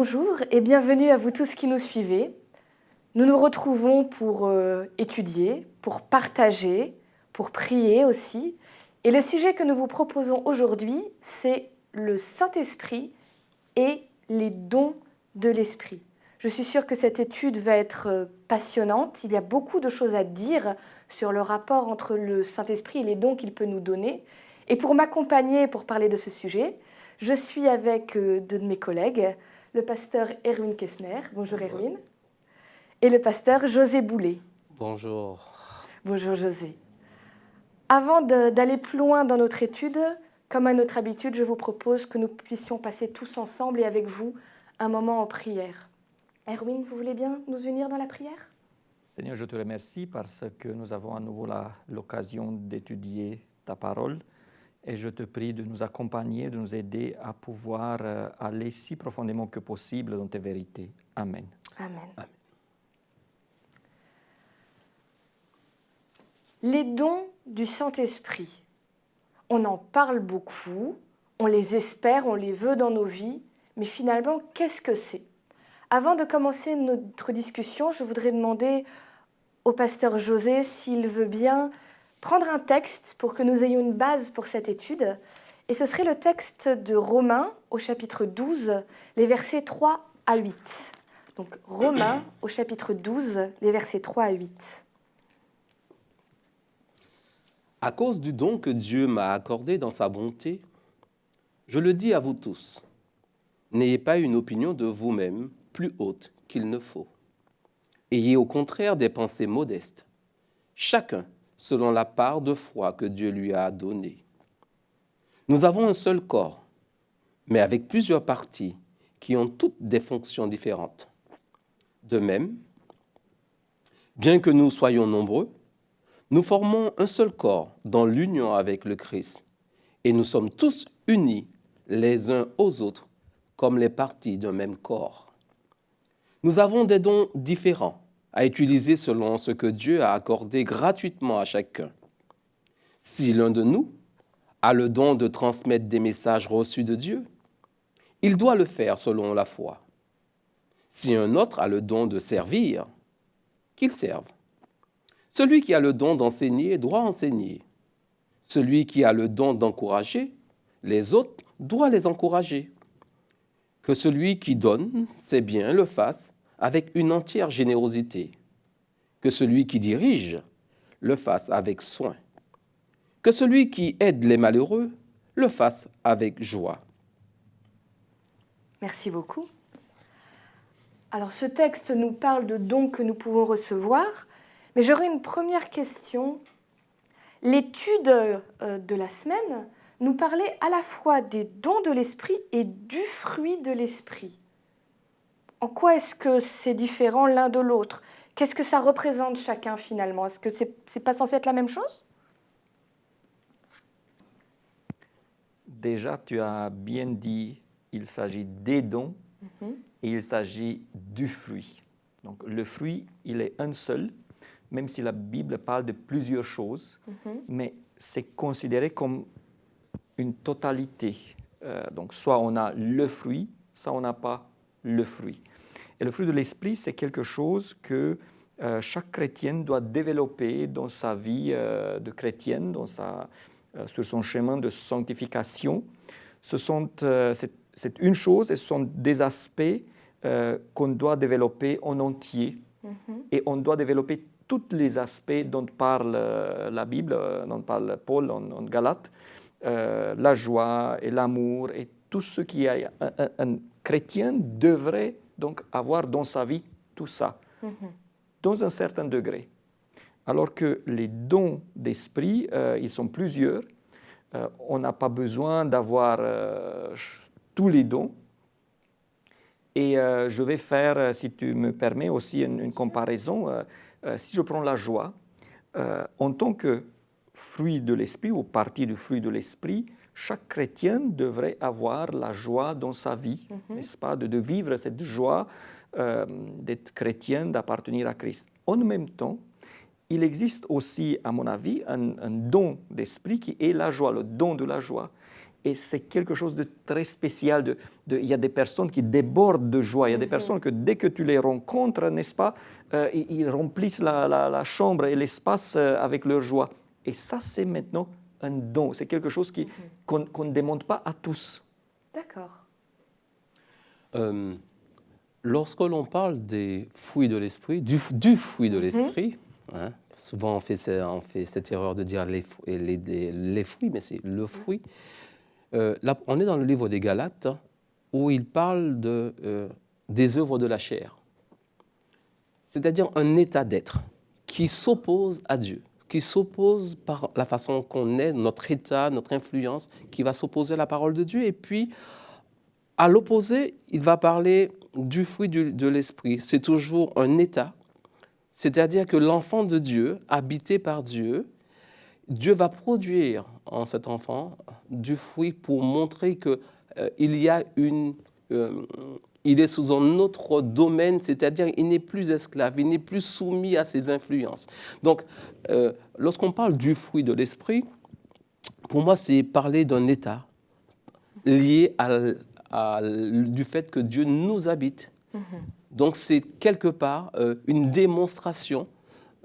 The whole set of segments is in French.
Bonjour et bienvenue à vous tous qui nous suivez. Nous nous retrouvons pour étudier, pour partager, pour prier aussi. Et le sujet que nous vous proposons aujourd'hui, c'est le Saint-Esprit et les dons de l'Esprit. Je suis sûre que cette étude va être passionnante. Il y a beaucoup de choses à dire sur le rapport entre le Saint-Esprit et les dons qu'il peut nous donner. Et pour m'accompagner pour parler de ce sujet, je suis avec deux de mes collègues, le pasteur Erwin Kessner. Bonjour Erwin. Et le pasteur José Boulet. Bonjour. Bonjour José. Avant d'aller plus loin dans notre étude, comme à notre habitude, je vous propose que nous puissions passer tous ensemble et avec vous un moment en prière. Erwin, vous voulez bien nous unir dans la prière ? Seigneur, je te remercie parce que nous avons à nouveau l'occasion d'étudier ta parole et je te prie de nous accompagner, de nous aider à pouvoir aller si profondément que possible dans tes vérités. Amen. Amen. Amen. Les dons du Saint-Esprit, on en parle beaucoup, on les espère, on les veut dans nos vies, mais finalement, qu'est-ce que c'est ? Avant de commencer notre discussion, je voudrais demander au pasteur José s'il veut bien prendre un texte pour que nous ayons une base pour cette étude. Et ce serait le texte de Romains au chapitre 12, les versets 3 à 8. Donc Romains au chapitre 12, les versets 3 à 8. À cause du don que Dieu m'a accordé dans sa bonté, je le dis à vous tous, n'ayez pas une opinion de vous-même plus haute qu'il ne faut. Ayez au contraire des pensées modestes, chacun selon la part de foi que Dieu lui a donnée. Nous avons un seul corps, mais avec plusieurs parties qui ont toutes des fonctions différentes. De même, bien que nous soyons nombreux, nous formons un seul corps dans l'union avec le Christ, et nous sommes tous unis les uns aux autres comme les parties d'un même corps. Nous avons des dons différents à utiliser selon ce que Dieu a accordé gratuitement à chacun. Si l'un de nous a le don de transmettre des messages reçus de Dieu, il doit le faire selon la foi. Si un autre a le don de servir, qu'il serve. Celui qui a le don d'enseigner doit enseigner. Celui qui a le don d'encourager les autres doit les encourager. Que celui qui donne ses biens le fasse avec une entière générosité. Que celui qui dirige le fasse avec soin. Que celui qui aide les malheureux le fasse avec joie. Merci beaucoup. Alors ce texte nous parle de dons que nous pouvons recevoir, mais j'aurais une première question. L'étude de la semaine nous parlait à la fois des dons de l'esprit et du fruit de l'esprit. En quoi est-ce que c'est différent l'un de l'autre ? Qu'est-ce que ça représente chacun finalement ? Est-ce que c'est pas censé être la même chose ? Déjà, tu as bien dit, il s'agit des dons et il s'agit du fruit. Donc le fruit, il est un seul, même si la Bible parle de plusieurs choses, mais c'est considéré comme une totalité. Donc soit on a le fruit, soit on n'a pas le fruit. Et le fruit de l'esprit, c'est quelque chose que chaque chrétien doit développer dans sa vie de chrétienne, sur son chemin de sanctification. C'est une chose et ce sont des aspects qu'on doit développer en entier. Et on doit développer tous les aspects dont parle la Bible, dont parle Paul en Galates, la joie et l'amour et tout ce qu'un chrétien devrait donc avoir dans sa vie, tout ça, dans un certain degré. Alors que les dons d'esprit, ils sont plusieurs. On n'a pas besoin d'avoir tous les dons. Et je vais faire, si tu me permets, aussi une comparaison. Si je prends la joie, en tant que fruit de l'esprit ou partie du fruit de l'esprit, chaque chrétien devrait avoir la joie dans sa vie, n'est-ce pas, de vivre cette joie d'être chrétien, d'appartenir à Christ. En même temps, il existe aussi, à mon avis, un don d'esprit qui est la joie, le don de la joie. Et c'est quelque chose de très spécial. Il y a des personnes qui débordent de joie. Il y a des personnes que dès que tu les rencontres, n'est-ce pas, ils remplissent la chambre et l'espace avec leur joie. Et ça, c'est maintenant un don. C'est quelque chose qu'on ne demande pas à tous. D'accord. Lorsque l'on parle des fruits de l'esprit, du fruit de l'esprit, hein, souvent on fait cette erreur de dire les fruits, mais c'est le fruit. Là, on est dans le livre des Galates où il parle des œuvres de la chair, c'est-à-dire un état d'être qui s'oppose à Dieu, qui s'oppose par la façon qu'on est, notre état, notre influence, qui va s'opposer à la parole de Dieu. Et puis, à l'opposé, il va parler du fruit de l'esprit. C'est toujours un état, c'est-à-dire que l'enfant de Dieu, habité par Dieu, Dieu va produire en cet enfant du fruit pour montrer qu'il y a il est sous un autre domaine, c'est-à-dire il n'est plus esclave, il n'est plus soumis à ses influences. Donc, lorsqu'on parle du fruit de l'esprit, pour moi, c'est parler d'un état lié du fait que Dieu nous habite. Donc, c'est quelque part une démonstration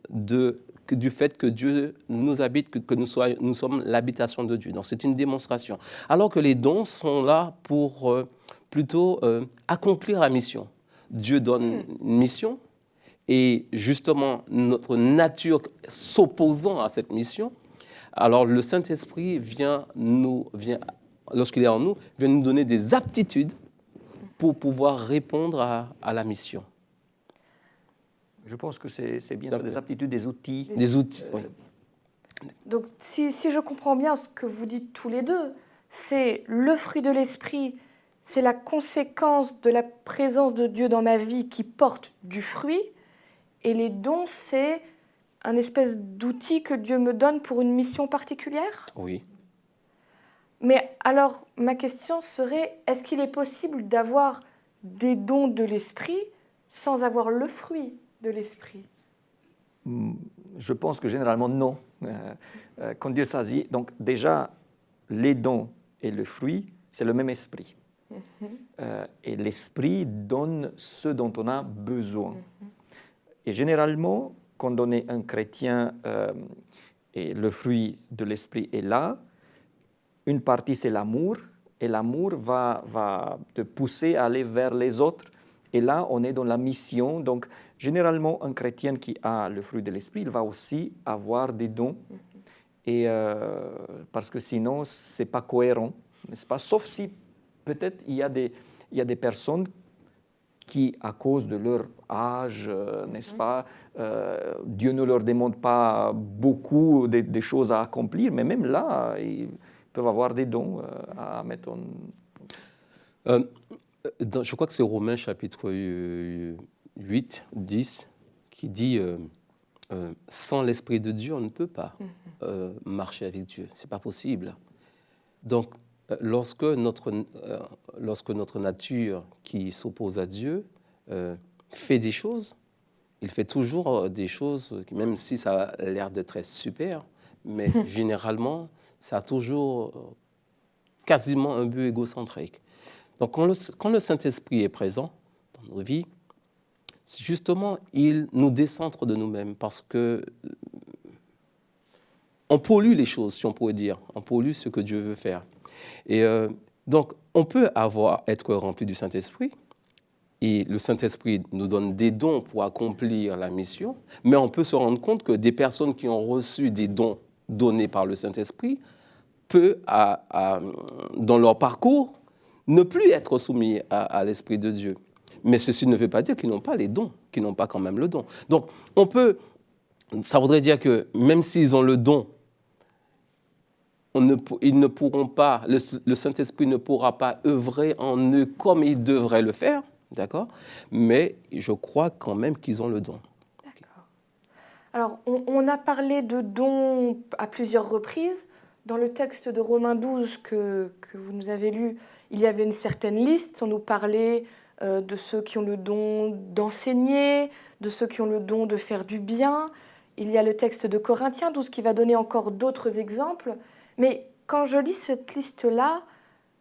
du fait que Dieu nous habite, que nous sommes l'habitation de Dieu. Donc, c'est une démonstration. Alors que les dons sont là pour plutôt accomplir la mission. Dieu donne une mission et justement, notre nature s'opposant à cette mission, alors le Saint-Esprit lorsqu'il est en nous, vient nous donner des aptitudes pour pouvoir répondre à la mission. Je pense que c'est bien ça, des aptitudes, des outils. Des outils, oui. Donc, si je comprends bien ce que vous dites tous les deux, c'est le fruit de l'esprit, c'est la conséquence de la présence de Dieu dans ma vie qui porte du fruit, et les dons, c'est un espèce d'outil que Dieu me donne pour une mission particulière ? Oui. Mais alors, ma question serait, est-ce qu'il est possible d'avoir des dons de l'esprit sans avoir le fruit de l'esprit ? Je pense que généralement non. Quand Dieu s'agit, donc déjà, les dons et le fruit, c'est le même esprit. Et l'esprit donne ce dont on a besoin. Et généralement, quand on est un chrétien et le fruit de l'esprit est là, une partie c'est l'amour, et l'amour va te pousser à aller vers les autres. Et là, on est dans la mission. Donc, généralement, un chrétien qui a le fruit de l'esprit, il va aussi avoir des dons. Et parce que sinon, ce n'est pas cohérent, n'est-ce pas? Sauf si peut-être il y a des personnes qui, à cause de leur âge, n'est-ce pas, Dieu ne leur demande pas beaucoup des choses à accomplir, mais même là, ils peuvent avoir des dons à mettre en... Je crois que c'est Romains chapitre 8, 10, qui dit sans l'Esprit de Dieu, on ne peut pas marcher avec Dieu. Ce n'est pas possible. Donc, lorsque notre nature qui s'oppose à Dieu fait des choses, il fait toujours des choses, même si ça a l'air de très super, mais généralement, ça a toujours quasiment un but égocentrique. Donc, quand le Saint-Esprit est présent dans nos vies, justement, il nous décentre de nous-mêmes parce que on pollue les choses, si on pourrait dire. On pollue ce que Dieu veut faire. Et donc, on peut être rempli du Saint-Esprit et le Saint-Esprit nous donne des dons pour accomplir la mission, mais on peut se rendre compte que des personnes qui ont reçu des dons donnés par le Saint-Esprit peuvent, dans leur parcours, ne plus être soumis à l'Esprit de Dieu. Mais ceci ne veut pas dire qu'ils n'ont pas les dons, qu'ils n'ont pas quand même le don. Donc, ça voudrait dire que même s'ils ont le don, ils ne pourront pas, le Saint-Esprit ne pourra pas œuvrer en eux comme il devrait le faire, d'accord? Mais je crois quand même qu'ils ont le don. D'accord. Alors, on a parlé de dons à plusieurs reprises. Dans le texte de Romains 12 que vous nous avez lu, il y avait une certaine liste. On nous parlait de ceux qui ont le don d'enseigner, de ceux qui ont le don de faire du bien. il y a le texte de Corinthiens 12 qui va donner encore d'autres exemples. Mais quand je lis cette liste-là,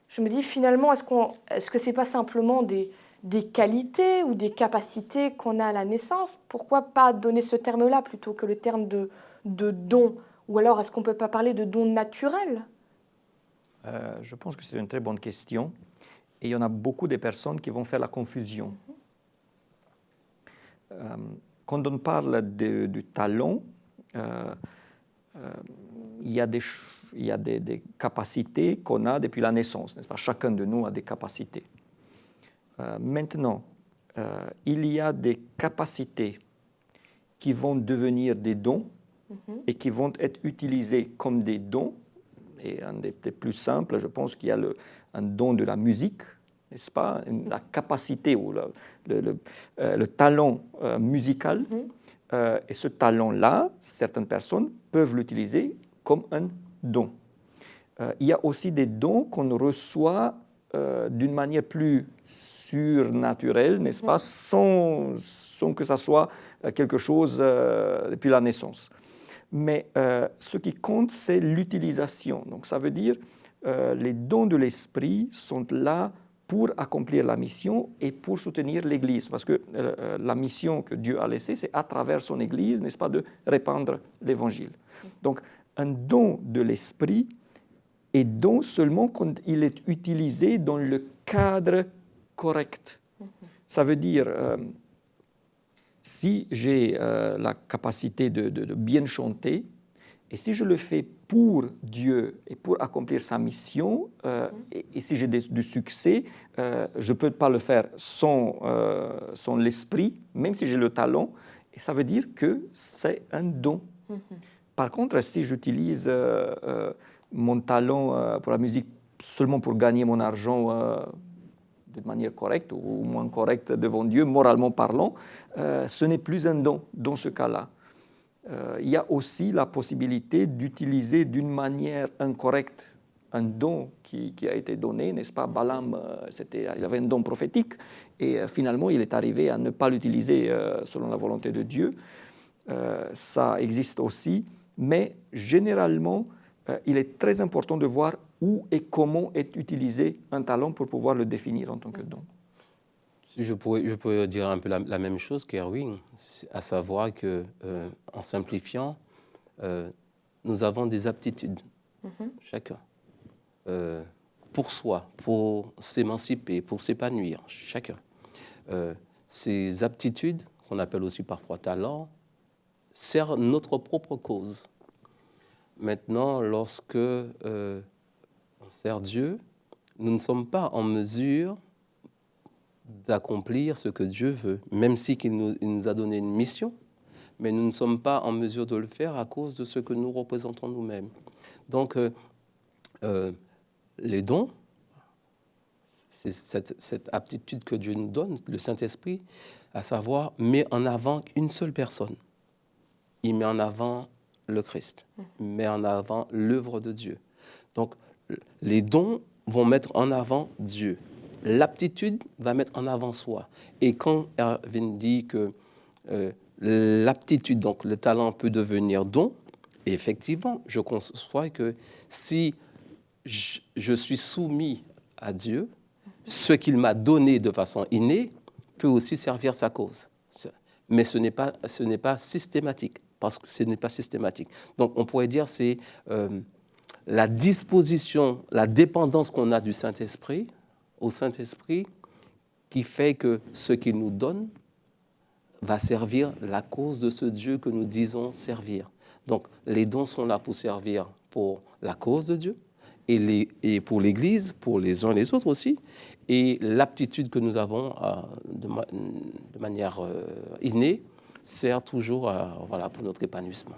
je me dis finalement, est-ce que ce n'est pas simplement des qualités ou des capacités qu'on a à la naissance? Pourquoi pas donner ce terme-là plutôt que le terme de don? Ou alors est-ce qu'on ne peut pas parler de don naturel? Je pense que c'est une très bonne question. Et il y en a beaucoup de personnes qui vont faire la confusion. Quand on parle du talent, il y a des capacités qu'on a depuis la naissance, n'est-ce pas? Chacun de nous a des capacités. Maintenant, il y a des capacités qui vont devenir des dons et qui vont être utilisées comme des dons. Et un des plus simples, je pense qu'il y a un don de la musique, n'est-ce pas? La capacité ou le talent musical. Et ce talent-là, certaines personnes peuvent l'utiliser comme un don. Il y a aussi des dons qu'on reçoit d'une manière plus surnaturelle, n'est-ce pas, sans que ça soit quelque chose depuis la naissance. Mais ce qui compte, c'est l'utilisation. Donc ça veut dire les dons de l'esprit sont là pour accomplir la mission et pour soutenir l'Église. Parce que la mission que Dieu a laissée, c'est à travers son Église, n'est-ce pas, de répandre l'Évangile. Donc un don de l'esprit est don seulement quand il est utilisé dans le cadre correct. Ça veut dire, si j'ai la capacité de bien chanter, et si je le fais pour Dieu et pour accomplir sa mission, et si j'ai du succès, je ne peux pas le faire sans l'esprit, même si j'ai le talent, et ça veut dire que c'est un don. Par contre, si j'utilise mon talent pour la musique seulement pour gagner mon argent de manière correcte ou moins correcte devant Dieu, moralement parlant, ce n'est plus un don dans ce cas-là. Il y a aussi la possibilité d'utiliser d'une manière incorrecte un don qui a été donné, n'est-ce pas? Balaam, il avait un don prophétique et finalement il est arrivé à ne pas l'utiliser selon la volonté de Dieu. Ça existe aussi, mais généralement, il est très important de voir où et comment est utilisé un talent pour pouvoir le définir en tant que don. Je pourrais dire un peu la même chose qu'Erwin, à savoir que, en simplifiant, nous avons des aptitudes, chacun, pour soi, pour s'émanciper, pour s'épanouir, chacun. Ces aptitudes, qu'on appelle aussi parfois talents, servent notre propre cause. Maintenant, lorsque on sert Dieu, nous ne sommes pas en mesure d'accomplir ce que Dieu veut, même si il nous a donné une mission, mais nous ne sommes pas en mesure de le faire à cause de ce que nous représentons nous-mêmes. Donc, les dons, c'est cette aptitude que Dieu nous donne, le Saint-Esprit, à savoir, met en avant une seule personne. Il met en avant le Christ, met en avant l'œuvre de Dieu. Donc, les dons vont mettre en avant Dieu. L'aptitude va mettre en avant soi. Et quand Erwin dit que l'aptitude, donc le talent, peut devenir don, effectivement, je conçois que si je suis soumis à Dieu, ce qu'il m'a donné de façon innée peut aussi servir sa cause. Mais ce n'est pas systématique, parce que ce n'est pas systématique. Donc on pourrait dire que c'est la disposition, la dépendance qu'on a du Saint-Esprit, au Saint-Esprit, qui fait que ce qu'il nous donne va servir la cause de ce Dieu que nous disons servir. Donc, les dons sont là pour servir pour la cause de Dieu et pour l'Église, pour les uns et les autres aussi. Et l'aptitude que nous avons de manière innée sert toujours pour notre épanouissement.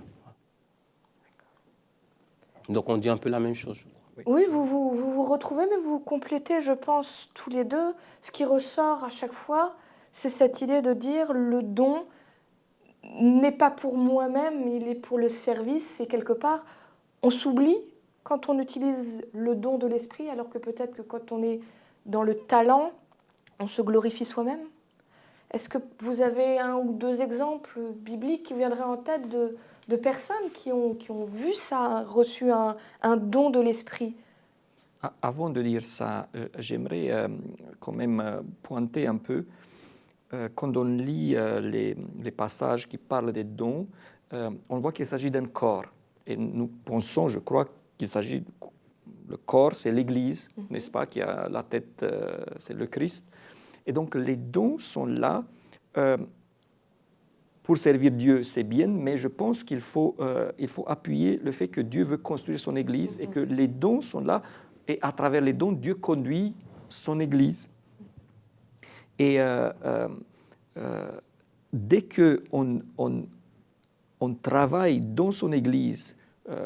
Donc, on dit un peu la même chose, je crois. Oui, vous retrouvez, mais vous complétez, je pense, tous les deux. Ce qui ressort à chaque fois, c'est cette idée de dire le don n'est pas pour moi-même, il est pour le service. Et quelque part, on s'oublie quand on utilise le don de l'esprit, alors que peut-être que quand on est dans le talent, on se glorifie soi-même. Est-ce que vous avez un ou deux exemples bibliques qui viendraient en tête de personnes qui ont vu ça, reçu un don de l'Esprit? Avant de dire ça, j'aimerais quand même pointer un peu, quand on lit les passages qui parlent des dons, on voit qu'il s'agit d'un corps. Et nous pensons, je crois, qu'il s'agit, le corps, c'est l'Église, n'est-ce pas, qui a la tête, c'est le Christ. Et donc les dons sont là pour servir Dieu, c'est bien, mais je pense qu'il faut appuyer le fait que Dieu veut construire son Église et que les dons sont là, et à travers les dons, Dieu conduit son Église. Et dès qu'on travaille dans son Église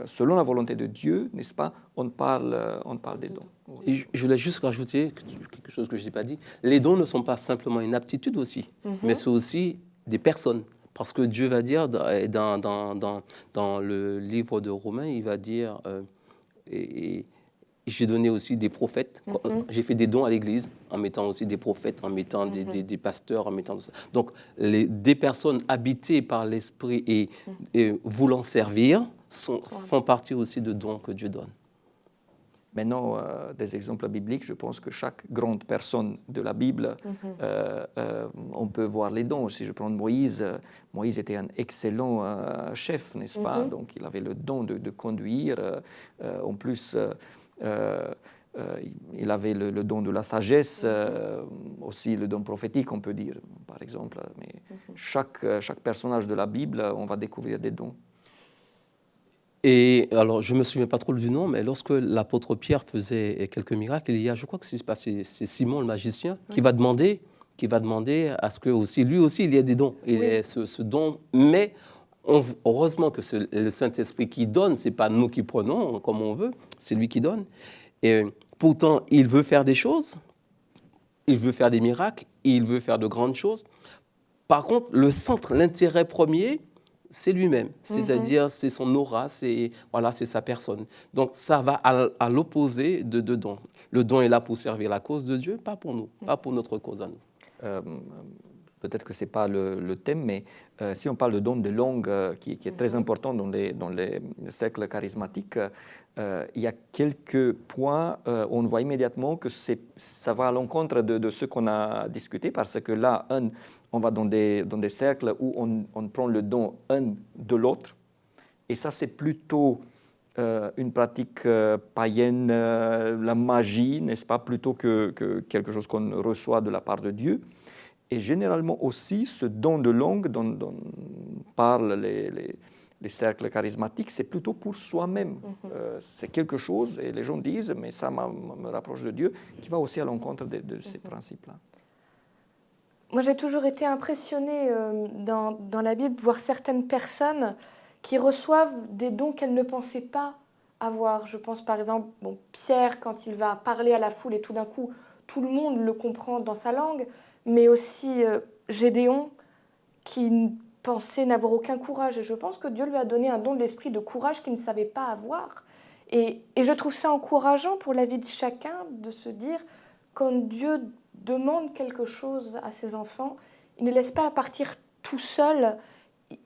selon la volonté de Dieu, n'est-ce pas, on parle des dons. Et je voulais juste rajouter quelque chose que je n'ai pas dit. Les dons ne sont pas simplement une aptitude aussi, mais c'est aussi des personnes. Parce que Dieu va dire, dans le livre de Romains, il va dire, et j'ai donné aussi des prophètes, j'ai fait des dons à l'Église, en mettant aussi des prophètes, en mettant des pasteurs, en mettant tout ça. Donc, des personnes habitées par l'Esprit et voulant servir font partie aussi de dons que Dieu donne. Maintenant, des exemples bibliques, je pense que chaque grande personne de la Bible, on peut voir les dons. Si je prends Moïse, Moïse était un excellent chef, n'est-ce pas? Donc, il avait le don de conduire. En plus, il avait le don de la sagesse, aussi le don prophétique, on peut dire, par exemple. Mais chaque personnage de la Bible, on va découvrir des dons. Et alors, je ne me souviens pas trop du nom, mais lorsque l'apôtre Pierre faisait quelques miracles, il y a, je crois que c'est Simon le magicien, qui va demander à ce que aussi, lui aussi, il y ait des dons. Il ait ce don, mais heureusement que c'est le Saint-Esprit qui donne, ce n'est pas nous qui prenons comme on veut, c'est lui qui donne. Et pourtant, il veut faire des choses, il veut faire des miracles, il veut faire de grandes choses. Par contre, le centre, l'intérêt premier, c'est lui-même, c'est-à-dire c'est son aura, c'est sa personne. Donc ça va à l'opposé de don. Le don est là pour servir la cause de Dieu, pas pour nous, pas pour notre cause à nous. Peut-être que ce n'est pas le thème, mais si on parle de don de langue, qui est très important dans les cercles charismatiques, il y a quelques points où on voit immédiatement que ça va à l'encontre de ce qu'on a discuté, parce que là, on va dans des cercles où on prend le don un de l'autre, et ça c'est plutôt une pratique païenne, la magie, n'est-ce pas, plutôt que quelque chose qu'on reçoit de la part de Dieu. Et généralement aussi, ce don de langue dont parlent les cercles charismatiques, c'est plutôt pour soi-même. C'est quelque chose, et les gens disent, mais ça me rapproche de Dieu, qui va aussi à l'encontre de ces principes-là. Moi, j'ai toujours été impressionnée dans la Bible, voir certaines personnes qui reçoivent des dons qu'elles ne pensaient pas avoir. Je pense par exemple, Pierre, quand il va parler à la foule et tout d'un coup, tout le monde le comprend dans sa langue, mais aussi Gédéon, qui pensait n'avoir aucun courage. Et je pense que Dieu lui a donné un don de l'esprit de courage qu'il ne savait pas avoir. Et je trouve ça encourageant pour la vie de chacun de se dire, quand Dieu demande quelque chose à ses enfants, il ne laisse pas partir tout seul,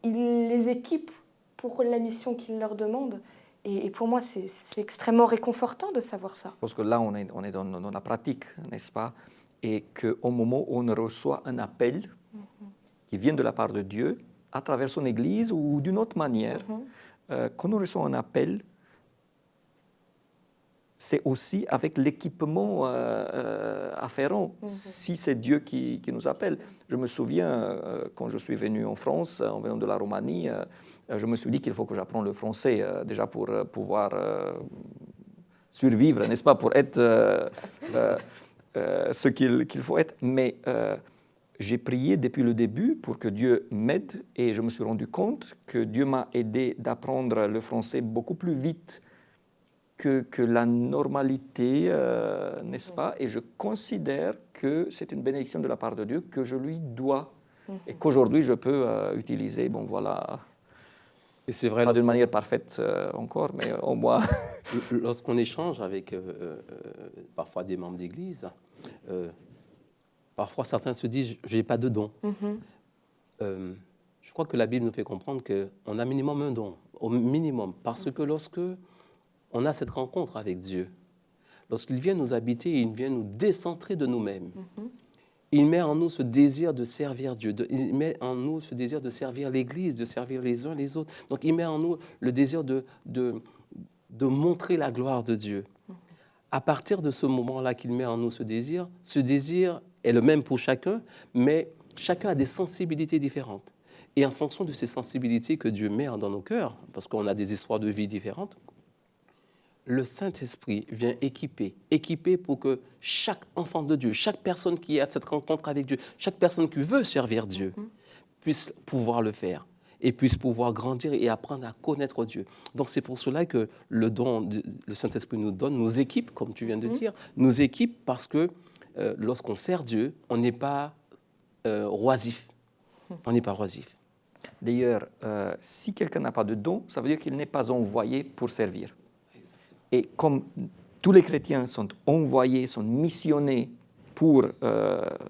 il les équipe pour la mission qu'il leur demande. Et pour moi, c'est extrêmement réconfortant de savoir ça. Parce que là, on est dans la pratique, n'est-ce pas? Et qu'au moment où on reçoit un appel qui vient de la part de Dieu, à travers son Église ou d'une autre manière, quand on reçoit un appel, c'est aussi avec l'équipement afférent, si c'est Dieu qui nous appelle. Je me souviens, quand je suis venu en France, en venant de la Roumanie, je me suis dit qu'il faut que j'apprenne le français, déjà pour pouvoir survivre, n'est-ce pas, pour être ce qu'il faut être. Mais j'ai prié depuis le début pour que Dieu m'aide, et je me suis rendu compte que Dieu m'a aidé d'apprendre le français beaucoup plus vite que la normalité, n'est-ce pas? Et je considère que c'est une bénédiction de la part de Dieu que je lui dois, et qu'aujourd'hui je peux utiliser, bon voilà, et c'est vrai, pas d'une manière parfaite encore, mais au moins... Lorsqu'on échange avec parfois des membres d'église, Parfois, certains se disent, je n'ai pas de don. Je crois que la Bible nous fait comprendre qu'on a minimum un don, au minimum, parce que lorsque on a cette rencontre avec Dieu, lorsqu'il vient nous habiter, il vient nous décentrer de nous-mêmes. Il met en nous ce désir de servir Dieu, il met en nous ce désir de servir l'Église, de servir les uns les autres. Donc il met en nous le désir de montrer la gloire de Dieu. À partir de ce moment-là qu'il met en nous ce désir est le même pour chacun, mais chacun a des sensibilités différentes. Et en fonction de ces sensibilités que Dieu met dans nos cœurs, parce qu'on a des histoires de vie différentes, le Saint-Esprit vient équiper pour que chaque enfant de Dieu, chaque personne qui a cette rencontre avec Dieu, chaque personne qui veut servir Dieu, puisse pouvoir le faire et puisse pouvoir grandir et apprendre à connaître Dieu. Donc c'est pour cela que le don, le Saint-Esprit nous donne, nous équipe, comme tu viens de dire, nous équipe parce que lorsqu'on sert Dieu, on n'est pas oisif. On n'est pas oisif. D'ailleurs, si quelqu'un n'a pas de don, ça veut dire qu'il n'est pas envoyé pour servir. Et comme tous les chrétiens sont envoyés, sont missionnés pour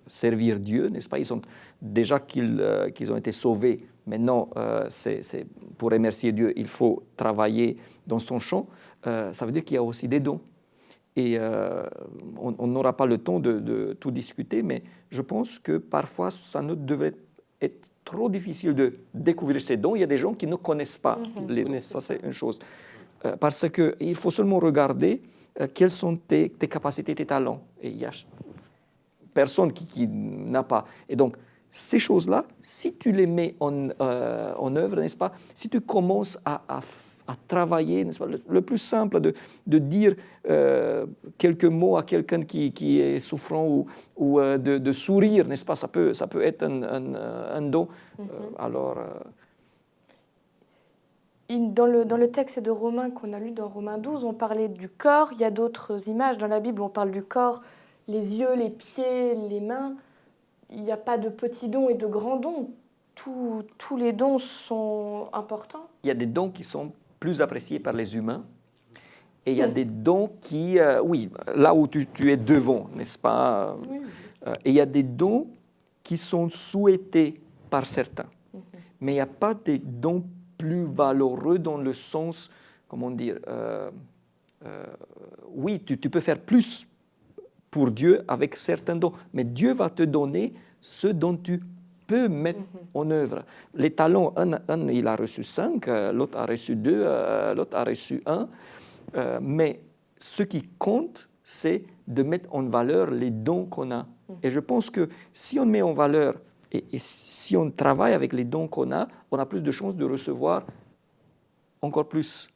servir Dieu, n'est-ce pas? Ils sont déjà qu'ils ont été sauvés. Maintenant, c'est pour remercier Dieu, il faut travailler dans son champ. Ça veut dire qu'il y a aussi des dons. Et on n'aura pas le temps de tout discuter, mais je pense que parfois, ça ne devrait être trop difficile de découvrir ces dons. Il y a des gens qui ne connaissent pas les dons. Ça, c'est une chose. Parce qu'il faut seulement regarder quelles sont tes capacités, tes talents. Et il y a personne qui n'a pas. Et donc, ces choses-là, si tu les mets en œuvre, n'est-ce pas? Si tu commences à travailler, n'est-ce pas? Le plus simple de dire quelques mots à quelqu'un qui est souffrant ou de sourire, n'est-ce pas? Ça peut être un don. Dans le texte de Romains qu'on a lu dans Romains 12, on parlait du corps. Il y a d'autres images dans la Bible où on parle du corps, les yeux, les pieds, les mains. Il n'y a pas de petits dons et de grands dons. Tous les dons sont importants. Il y a des dons qui sont plus appréciés par les humains. Et il y a des dons qui, oui, là où tu es devant, n'est-ce pas? Et il y a des dons qui sont souhaités par certains. Mais il n'y a pas des dons plus valeureux dans le sens, comment dire, oui, tu peux faire plus pour Dieu avec certains dons, mais Dieu va te donner ce dont tu peux mettre en œuvre. Les talents, un il a reçu 5, l'autre a reçu 2, l'autre a reçu 1, mais ce qui compte, c'est de mettre en valeur les dons qu'on a. Et je pense que si on met en valeur et si on travaille avec les dons qu'on a, on a plus de chances de recevoir encore plus.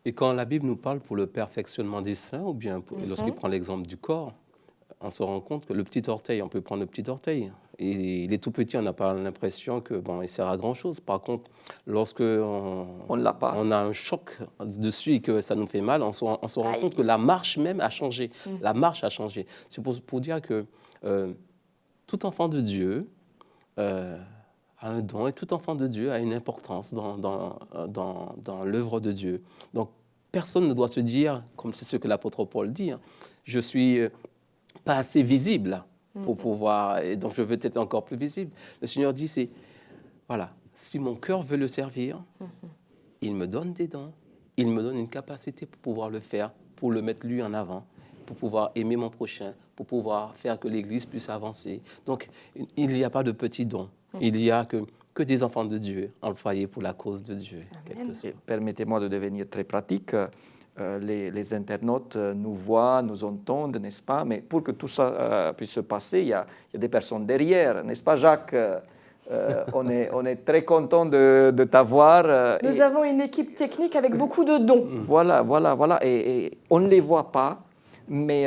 Et quand la Bible nous parle pour le perfectionnement des saints, ou bien lorsqu'il prend l'exemple du corps, on se rend compte que le petit orteil, on peut prendre le petit orteil. Et il est tout petit, on n'a pas l'impression que il sert à grand-chose. Par contre, lorsque on a un choc dessus et que ça nous fait mal, on se rend compte que la marche même a changé. La marche a changé. C'est pour dire que tout enfant de Dieu a un don et tout enfant de Dieu a une importance dans l'œuvre de Dieu. Donc, personne ne doit se dire, comme c'est ce que l'apôtre Paul dit, je suis pas assez visible pour pouvoir, et donc je veux être encore plus visible. Le Seigneur dit, c'est, voilà, si mon cœur veut le servir, il me donne des dons, il me donne une capacité pour pouvoir le faire, pour le mettre lui en avant, pour pouvoir aimer mon prochain, pour pouvoir faire que l'Église puisse avancer. Donc, il n'y a pas de petits dons. Il n'y a que des enfants de Dieu employés pour la cause de Dieu. Permettez-moi de devenir très pratique. Les internautes nous voient, nous entendent, n'est-ce pas? Mais pour que tout ça puisse se passer, il y a des personnes derrière, n'est-ce pas, Jacques? On est très content de t'avoir. Nous avons une équipe technique avec beaucoup de dons. Voilà. Et on ne les voit pas, mais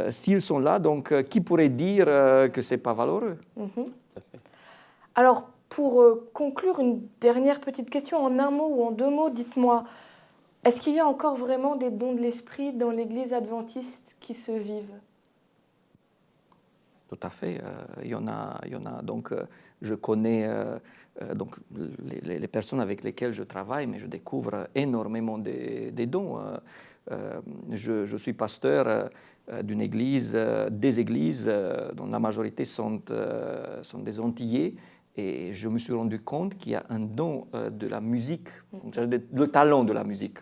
s'ils sont là, donc qui pourrait dire que ce n'est pas valeureux? Alors, pour conclure, une dernière petite question, en un mot ou en 2 mots, dites-moi, est-ce qu'il y a encore vraiment des dons de l'esprit dans l'Église adventiste qui se vivent? Tout à fait, il y en a. Donc, je connais donc, les personnes avec lesquelles je travaille, mais je découvre énormément des dons. Je suis pasteur d'une église, des églises dont la majorité sont des Antillais. Et je me suis rendu compte qu'il y a un don de la musique, le talent de la musique,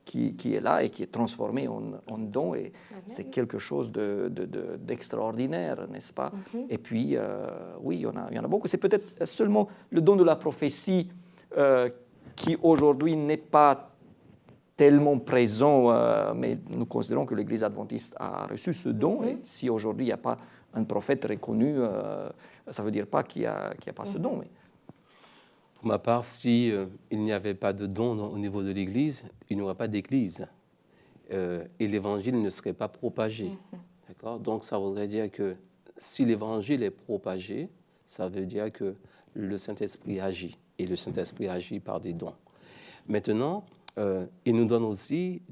qui est là et qui est transformé en don. Et c'est quelque chose d'extraordinaire, n'est-ce pas? Et puis, oui, il y en a beaucoup. C'est peut-être seulement le don de la prophétie qui aujourd'hui n'est pas tellement présent, mais nous considérons que l'Église adventiste a reçu ce don. Et si aujourd'hui il n'y a pas un prophète reconnu, ça ne veut dire pas qu'il n'y a pas ce don. Mais... Pour ma part, si il n'y avait pas de don au niveau de l'Église, il n'y aurait pas d'Église. Et l'Évangile ne serait pas propagé. D'accord ? Donc ça voudrait dire que si l'Évangile est propagé, ça veut dire que le Saint-Esprit agit. Et le Saint-Esprit agit par des dons. Maintenant, il nous donne aussi,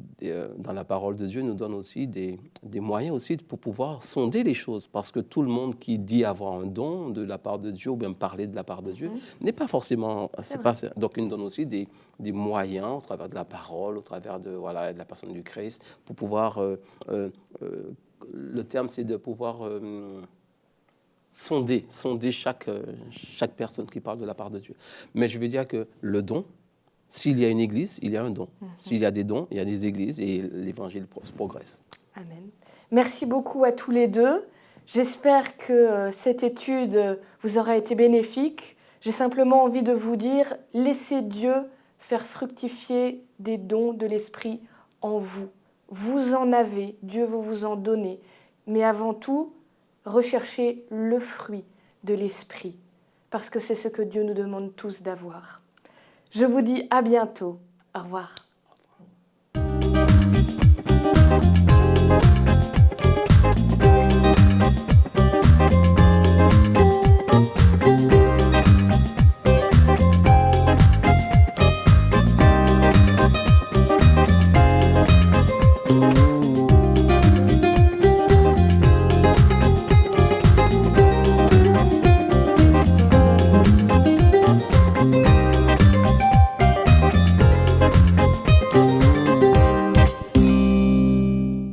dans la parole de Dieu, il nous donne aussi des moyens aussi pour pouvoir sonder les choses. Parce que tout le monde qui dit avoir un don de la part de Dieu ou même parler de la part de Dieu n'est pas forcément... donc il nous donne aussi des moyens au travers de la parole, au travers de la personne du Christ, pour pouvoir... le terme, c'est de pouvoir... sonder chaque personne qui parle de la part de Dieu. Mais je veux dire que le don, s'il y a une église, il y a un don. S'il y a des dons, il y a des églises et l'évangile progresse. Amen. Merci beaucoup à tous les deux. J'espère que cette étude vous aura été bénéfique. J'ai simplement envie de vous dire, laissez Dieu faire fructifier des dons de l'Esprit en vous. Vous en avez, Dieu veut vous en donner. Mais avant tout, recherchez le fruit de l'Esprit, parce que c'est ce que Dieu nous demande tous d'avoir. Je vous dis à bientôt. Au revoir.